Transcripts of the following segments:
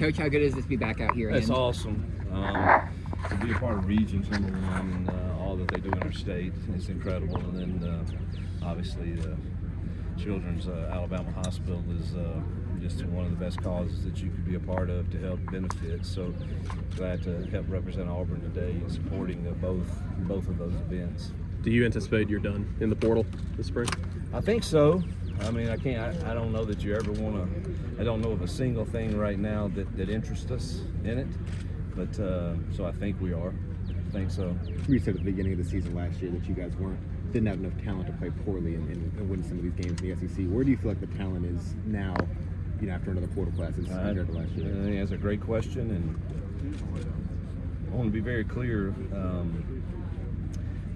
Coach, how good is this to be back out here? It's awesome. To be a part of Regions #1 and all that they do in our state is incredible. And then obviously the Children's Alabama Hospital is just one of the best causes that you could be a part of to help benefit. So glad to help represent Auburn today in supporting both of those events. Do you anticipate you're done in the portal this spring? I think so. I mean, I don't know that you ever want to. I don't know of a single thing right now that interests us in it. But so I think we are. I think so. You said at the beginning of the season last year that you guys didn't have enough talent to play poorly and win some of these games in the SEC. Where do you feel like the talent is now, after another portal class compared to last year? I think that's a great question, and I want to be very clear.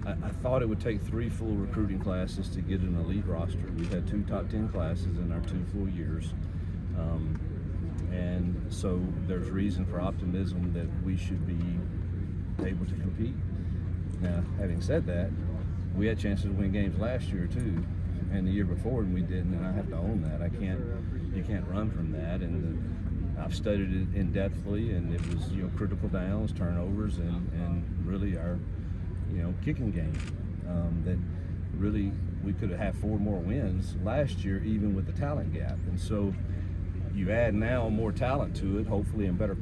I thought it would take 3 full recruiting classes to get an elite roster. We've had 2 top 10 classes in our 2 full years. And so there's reason for optimism that we should be able to compete. Now, having said that, we had chances to win games last year too, and the year before, and we didn't. And I have to own that. You can't run from that. And I've studied it in depthly, and it was critical downs, turnovers, and really our kicking game that really we could have had 4 more wins last year, even with the talent gap. And so you add now more talent to it, hopefully, and better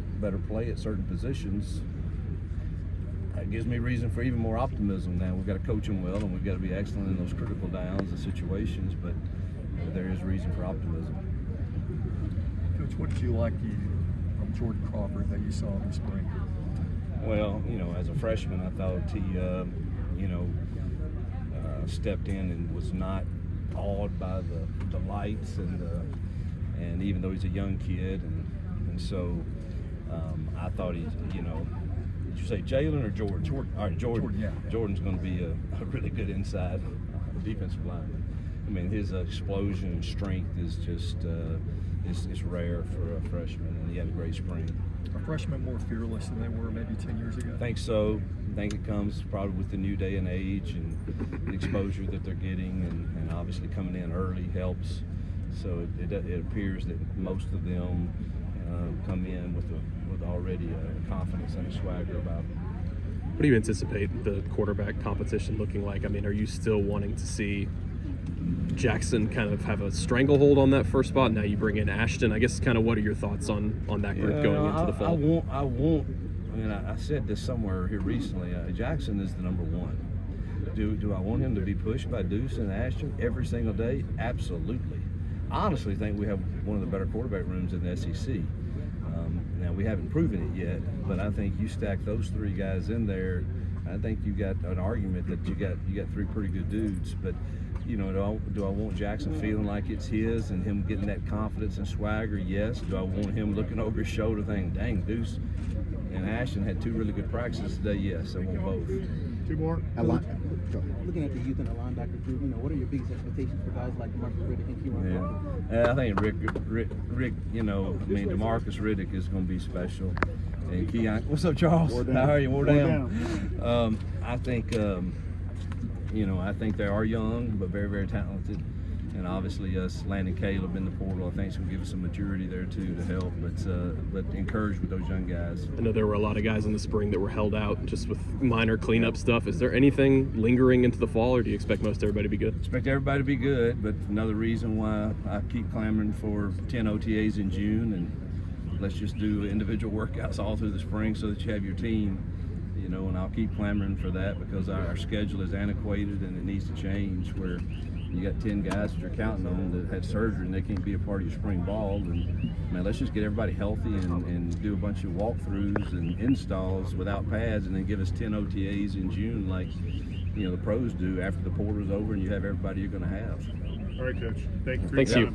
play at certain positions. That gives me reason for even more optimism. Now we've got to coach them well, and we've got to be excellent in those critical downs and situations. But there is reason for optimism. Coach, what did you like from Jordan Crawford that you saw in the spring? Well, as a freshman, I thought he, stepped in and was not awed by the lights and even though he's a young kid, and so I thought did you say Jalen or Jordan? Jordan. All right, Jordan. Yeah. Jordan's going to be a really good inside defensive lineman. I mean, his explosion and strength is just it's rare for a freshman, and he had a great spring. Are freshmen more fearless than they were maybe 10 years ago? I think so. I think it comes probably with the new day and age and the exposure that they're getting, and obviously coming in early helps. So it appears that most of them come in with already a confidence and a swagger about them. What do you anticipate the quarterback competition looking like? I mean, are you still wanting to see Jackson kind of have a stranglehold on that first spot? Now you bring in Ashton. I guess kind of what are your thoughts on that group going into the fall? I said this somewhere here recently. Jackson is the number 1. Do I want him to be pushed by Deuce and Ashton every single day? Absolutely. I honestly think we have one of the better quarterback rooms in the SEC. Now we haven't proven it yet, but I think you stack those 3 guys in there, I think you got an argument that you got 3 pretty good dudes. But do I want Jackson feeling like it's his and him getting that confidence and swagger? Yes. Do I want him looking over his shoulder thinking, dang, Deuce and Ashton had 2 really good practices today? Yes, I want both. 2 more. Looking at the youth and the linebacker group, what are your biggest expectations for guys like Marcus Riddick and Hugh? I think Rick, DeMarcus Riddick is going to be special. And Keon, what's up, Charles? How are you? More down. I think, I think they are young, but very, very talented. And obviously us landing Caleb in the portal, I think is going to give us some maturity there too to help. But encouraged with those young guys. I know there were a lot of guys in the spring that were held out just with minor cleanup stuff. Is there anything lingering into the fall, or do you expect most everybody to be good? Expect everybody to be good, but another reason why I keep clamoring for 10 OTAs in June, and let's just do individual workouts all through the spring so that you have your team. And I'll keep clamoring for that because our schedule is antiquated and it needs to change, where you got 10 guys that you're counting on that had surgery and they can't be a part of your spring ball. And let's just get everybody healthy and do a bunch of walkthroughs and installs without pads, and then give us 10 OTAs in June like the pros do after the portal's over, and you have everybody you're going to have. All right, Coach. Thank you for Thanks, your you. time.